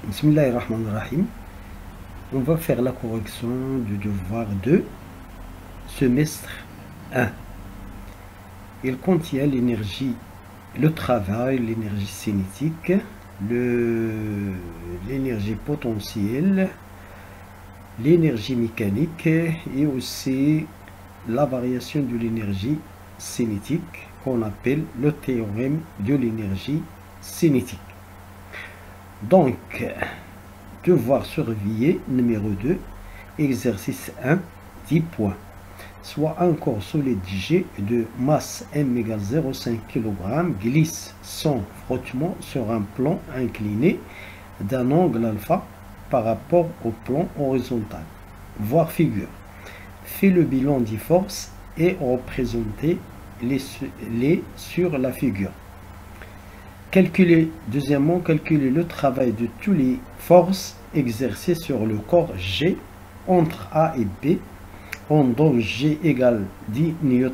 Bismillahirrahmanirrahim. On va faire la correction du devoir de semestre 1. Il contient l'énergie, le travail, l'énergie cinétique, l'énergie potentielle, l'énergie mécanique et aussi la variation de l'énergie cinétique qu'on appelle le théorème de l'énergie cinétique. Donc, devoir surveiller numéro 2, exercice 1, 10 points. Soit un corps solide G de masse m égale 0,5 kg glisse sans frottement sur un plan incliné d'un angle alpha par rapport au plan horizontal. Voir figure. Fait le bilan des forces et représentez-les sur la figure. Deuxièmement, calculer le travail de toutes les forces exercées sur le corps G entre A et B, dont G égale 10 N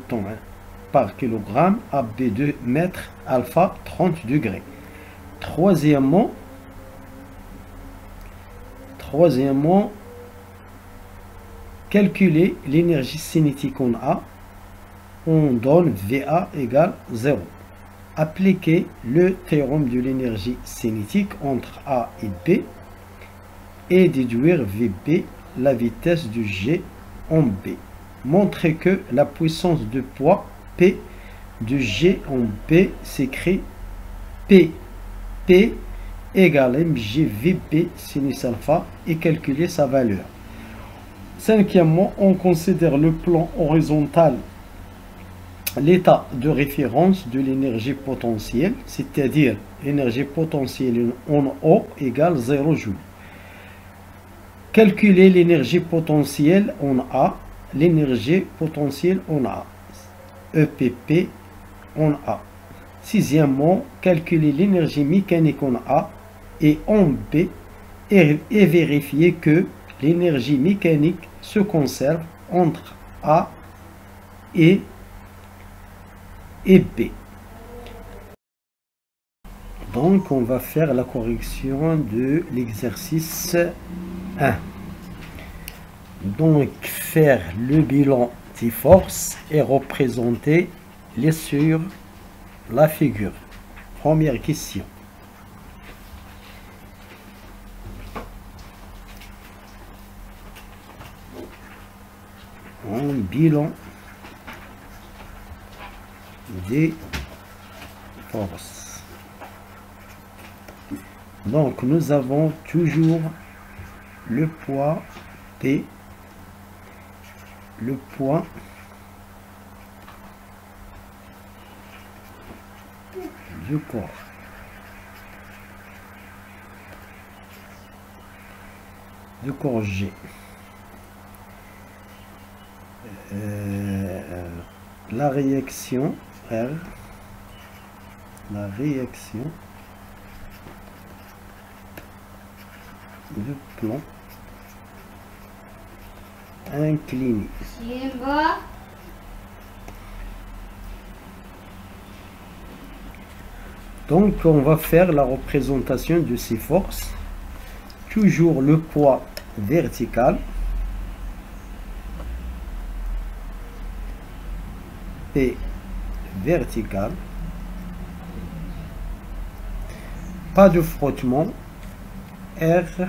par kilogramme, AB 2 mètres, alpha 30 degrés. Troisièmement, calculer l'énergie cinétique en A, on donne VA égale 0. Appliquer le théorème de l'énergie cinétique entre A et B et déduire VB, la vitesse de G en B. Montrer que la puissance de poids P de G en B s'écrit P égale mg VB sinus alpha et calculer sa valeur. Cinquièmement, on considère le plan horizontal l'état de référence de l'énergie potentielle, c'est-à-dire l'énergie potentielle en O égale 0 joule. Calculer l'énergie potentielle en A, l'énergie potentielle en A, EPP en A. Sixièmement, calculer l'énergie mécanique en A et en B et vérifier que l'énergie mécanique se conserve entre A et B. Donc, on va faire la correction de l'exercice 1. Donc, faire le bilan des forces et représenter les sur la figure. Première question. Un bilan des forces. Donc nous avons toujours le poids P, le poids du corps. Du corps G. La réaction R, la réaction du plan incliné. Donc on va faire la représentation de ces forces. Toujours le poids vertical. P vertical, pas de frottement, R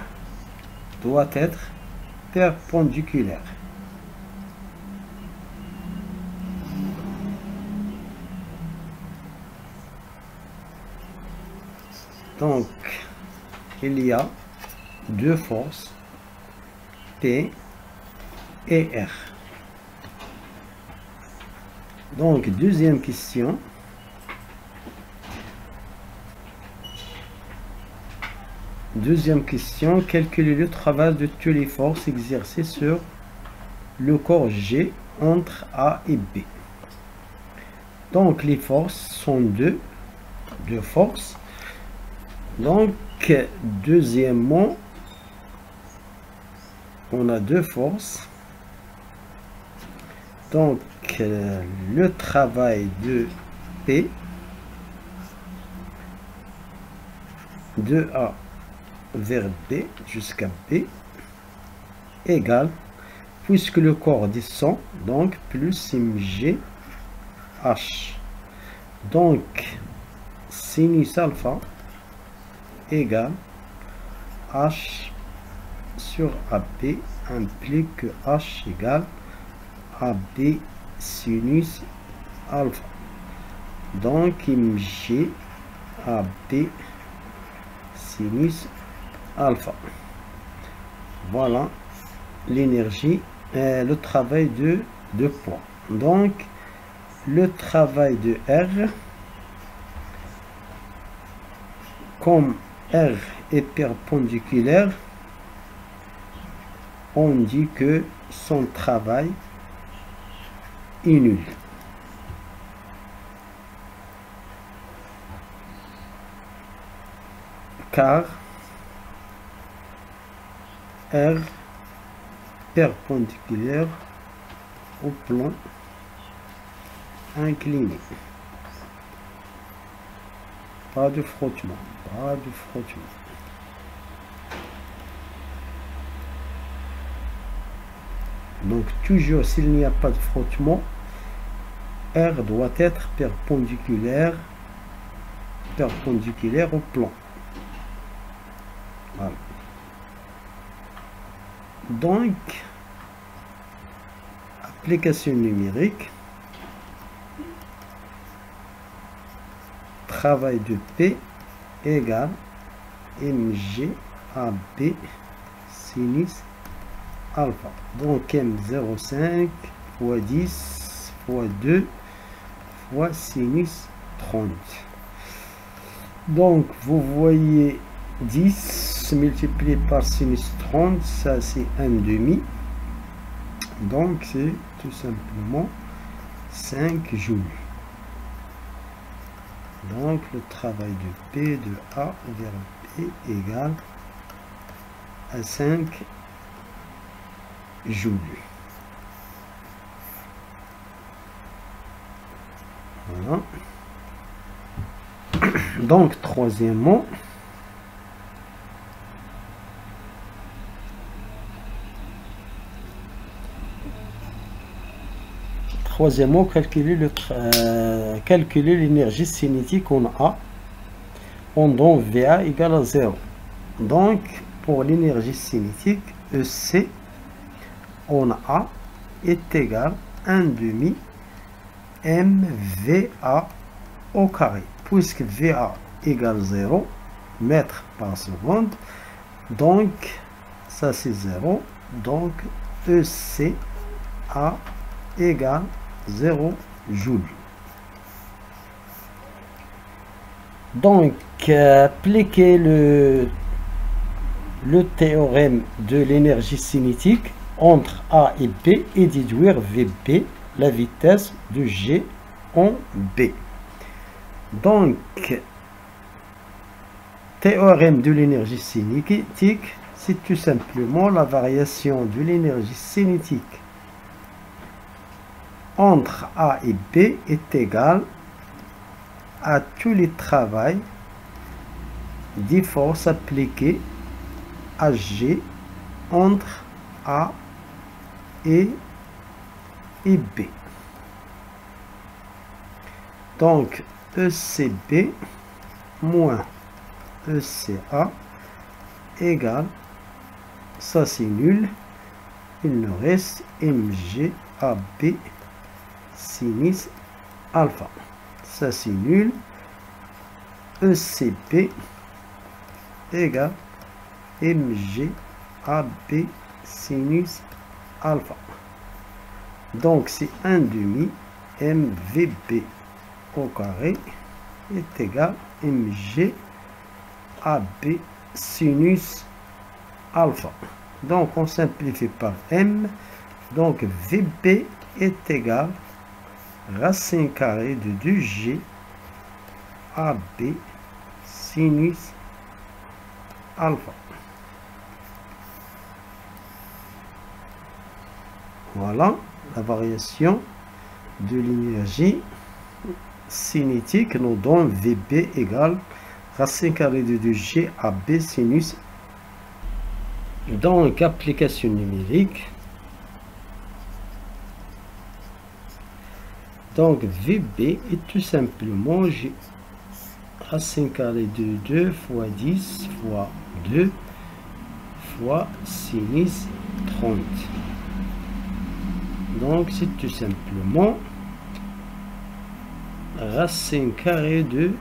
doit être perpendiculaire. Donc, il y a deux forces, P et R. Donc, deuxième question. Calculer le travail de toutes les forces exercées sur le corps G entre A et B. Donc, les forces sont deux forces. Donc, deuxièmement, on a deux forces. Donc, le travail de P de A vers B jusqu'à B égale, puisque le corps descend, donc plus mg h. Donc sinus alpha égale h sur AB implique que h égale AB sinus alpha. Donc mg AB sinus alpha. Voilà l'énergie, le travail de poids. Donc le travail de R, comme R est perpendiculaire, on dit que son travail est nul. Car R perpendiculaire au plan incliné. Pas de frottement, pas de frottement. Donc toujours s'il n'y a pas de frottement, R doit être perpendiculaire au plan. Voilà. Donc, application numérique, travail de P égale mg AB sinus alpha. Donc M05 fois 10 fois 2 fois sinus 30. Donc vous voyez 10 multiplié par sinus 30, ça c'est 1,5. Donc c'est tout simplement 5 joules. Donc le travail de P de A vers B égale à 5 joules. Voilà. Donc troisièmement, calculer l'énergie cinétique en A pendant VA égale à 0. Donc, pour l'énergie cinétique, EC en A est égal à 1,5 MVA au carré. Puisque VA égale 0 mètres par seconde, donc ça c'est 0. Donc, ECA égale 0 joules. Donc, appliquer le théorème de l'énergie cinétique entre A et B et déduire VB, la vitesse de G en B. Donc, théorème de l'énergie cinétique, c'est tout simplement la variation de l'énergie cinétique entre A et B est égale à tous les travaux des forces appliquées à G entre A et B. Donc ECB moins ECA égale, ça c'est nul, il nous reste MGAB sinus alpha. Ça c'est nul. ECP égale MGAB sinus alpha. Donc c'est 1,5 MVB au carré est égal MGAB sinus alpha. Donc on simplifie par M. Donc VB est égal racine carrée de 2G AB sinus alpha. Voilà la variation de l'énergie cinétique nous donne VB égale racine carrée de 2G AB sinus Donc, application numérique. Donc, VB est tout simplement racine carrée de 2 fois 10 fois 2 fois sinus 30. Donc, c'est tout simplement racine carrée de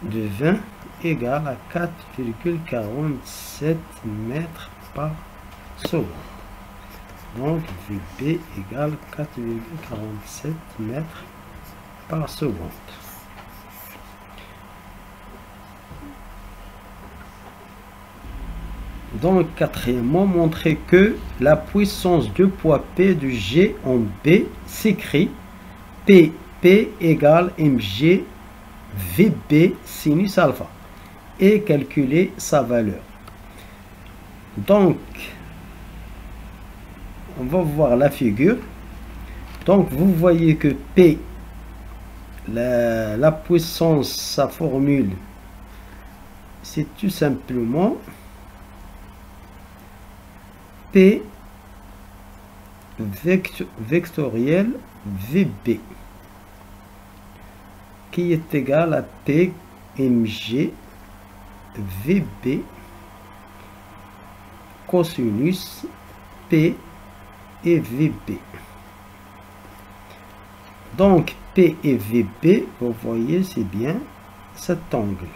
20 égale à 4,47 mètres par seconde. Donc, VB égale 4,47 mètres par seconde. Donc, quatrièmement, montrer que la puissance de poids P de G en B s'écrit PP égale mg VB sinus alpha et calculer sa valeur. Donc, on va voir la figure. Donc, vous voyez que P, la puissance, sa formule, c'est tout simplement P vectoriel VB qui est égal à P mg VB cosinus P et VB. Donc P et VB, vous voyez, c'est bien cet angle.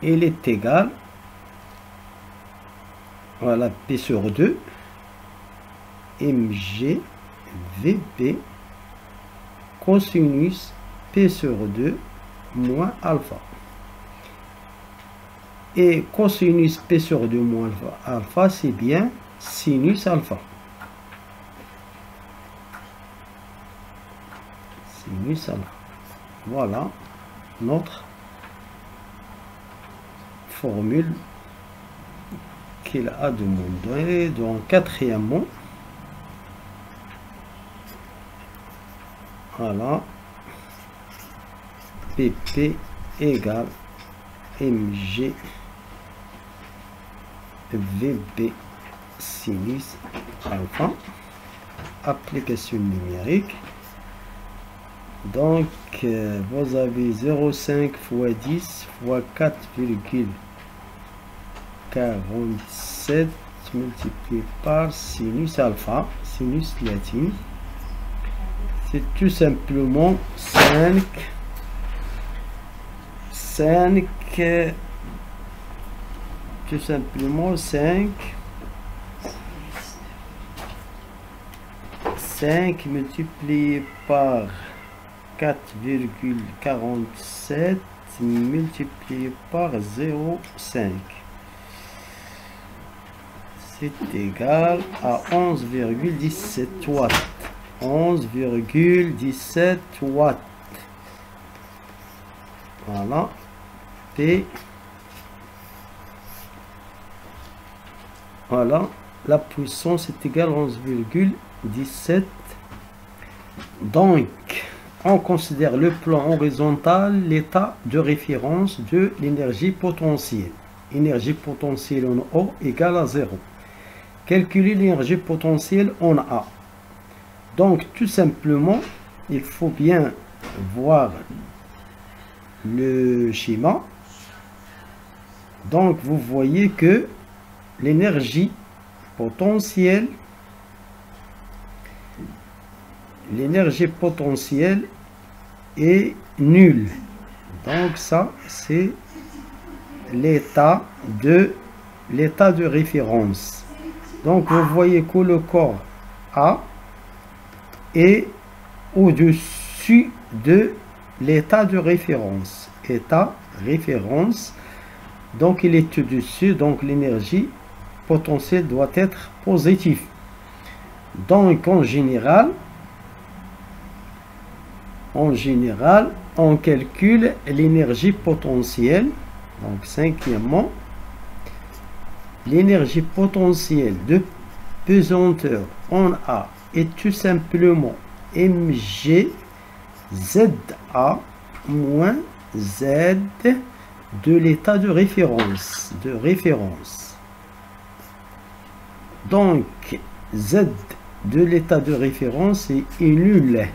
Il est égal, voilà, P sur 2 mg VB cosinus P sur 2 moins alpha. Et cosinus P sur 2 moins alpha, c'est bien sinus alpha. Sinus alpha. Voilà notre formule qu'il a demandé. Donc, quatrièmement, voilà, PP égale mg VB sinus alpha. Application numérique. Donc, vous avez 0,5 fois 10 fois 4,47 multiplié par sinus alpha, sinus latin. C'est tout simplement 5 tout simplement 5 multiplié par 4,47 multiplié par 0,5. C'est égal à 11,17 watts. 11,17 watts. Voilà. P. Voilà. La puissance est égale à 11,17. Donc, on considère le plan horizontal, l'état de référence de l'énergie potentielle. Énergie potentielle en O égale à 0. Calculer l'énergie potentielle en A. Donc, tout simplement, il faut bien voir le schéma. Donc, vous voyez que l'énergie potentielle est nulle. Donc, ça, c'est l'état de référence. Donc, vous voyez que le corps A est au-dessus de l'état de référence. État référence. Donc, il est au-dessus. Donc, l'énergie potentielle doit être positive. Donc, en général, on calcule l'énergie potentielle. Donc, cinquièmement, l'énergie potentielle de pesanteur en A est tout simplement mg ZA moins Z de l'état de référence. Donc, Z de l'état de référence est nul.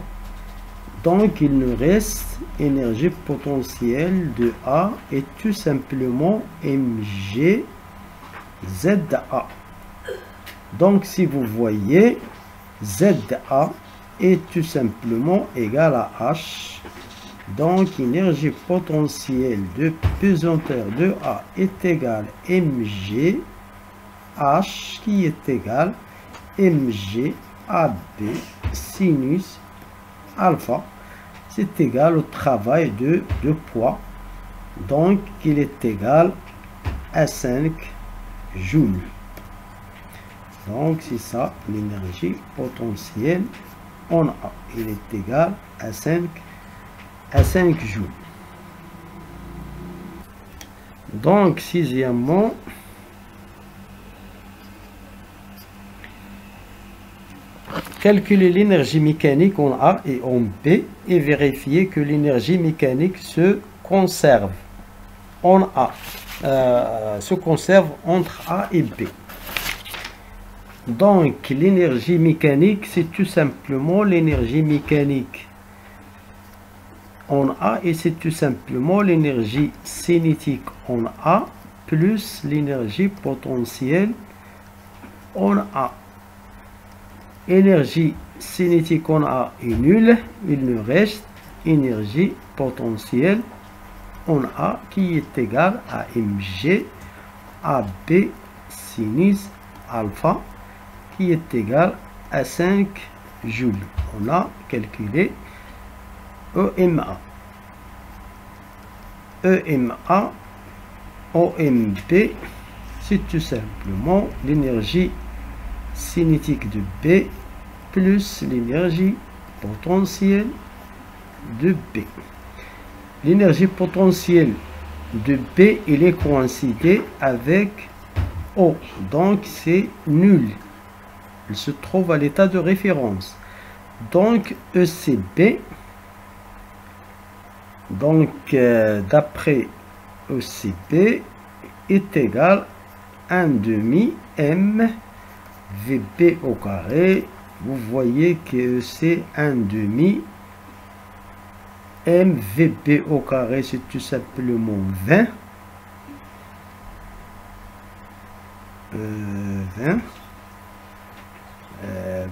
Donc, il nous reste énergie potentielle de A est tout simplement mg ZA. Donc, si vous voyez, ZA est tout simplement égal à H. Donc, énergie potentielle de pesanteur de A est égale à mg H qui est égal à mg AB sinus alpha. C'est égal au travail de poids. Donc, il est égal à 5 joules. Donc, c'est ça l'énergie potentielle en A. Il est égal à 5 joules. Donc, sixièmement, calculer l'énergie mécanique en A et en B et vérifier que l'énergie mécanique se conserve en A, se conserve entre A et B. Donc, l'énergie mécanique, c'est tout simplement l'énergie mécanique en A et c'est tout simplement l'énergie cinétique en A plus l'énergie potentielle en A. Énergie cinétique en A est nulle, il nous reste énergie potentielle en A qui est égale à mg AB sinus alpha qui est égal à 5 joules. On a calculé EMA. EMA, OMB, c'est tout simplement l'énergie cinétique de B plus l'énergie potentielle de B. L'énergie potentielle de B, il est coïncidé avec O, donc c'est nul. Il se trouve à l'état de référence. Donc ECB, donc d'après ECB est égal à 1 demi M VB au carré. Vous voyez que c'est 1 demi MVB au carré, c'est tout simplement 20. 20.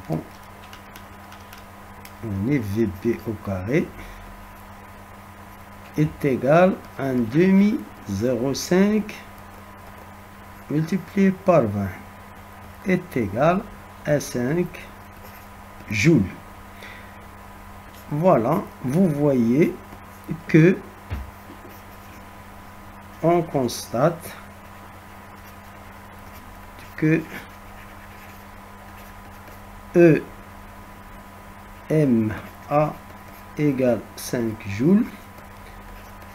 Bon, on est VB au carré est égal à 1 demi 0,5 multiplié par 20 est égal à 5 joules. Voilà, vous voyez que on constate que EMA égale 5 joules,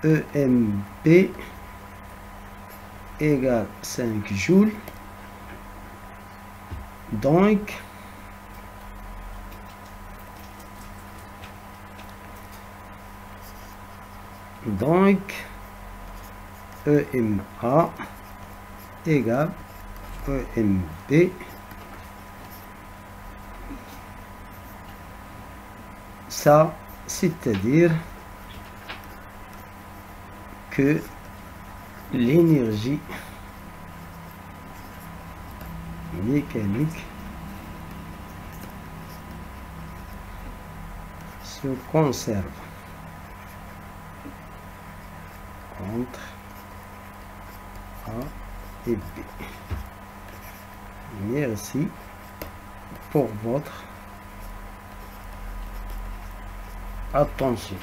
EMB égale 5 joules. Donc, EMA égale EMB. Ça, c'est-à-dire que l'énergie mécanique se conserve entre A et B. Merci pour votre attention.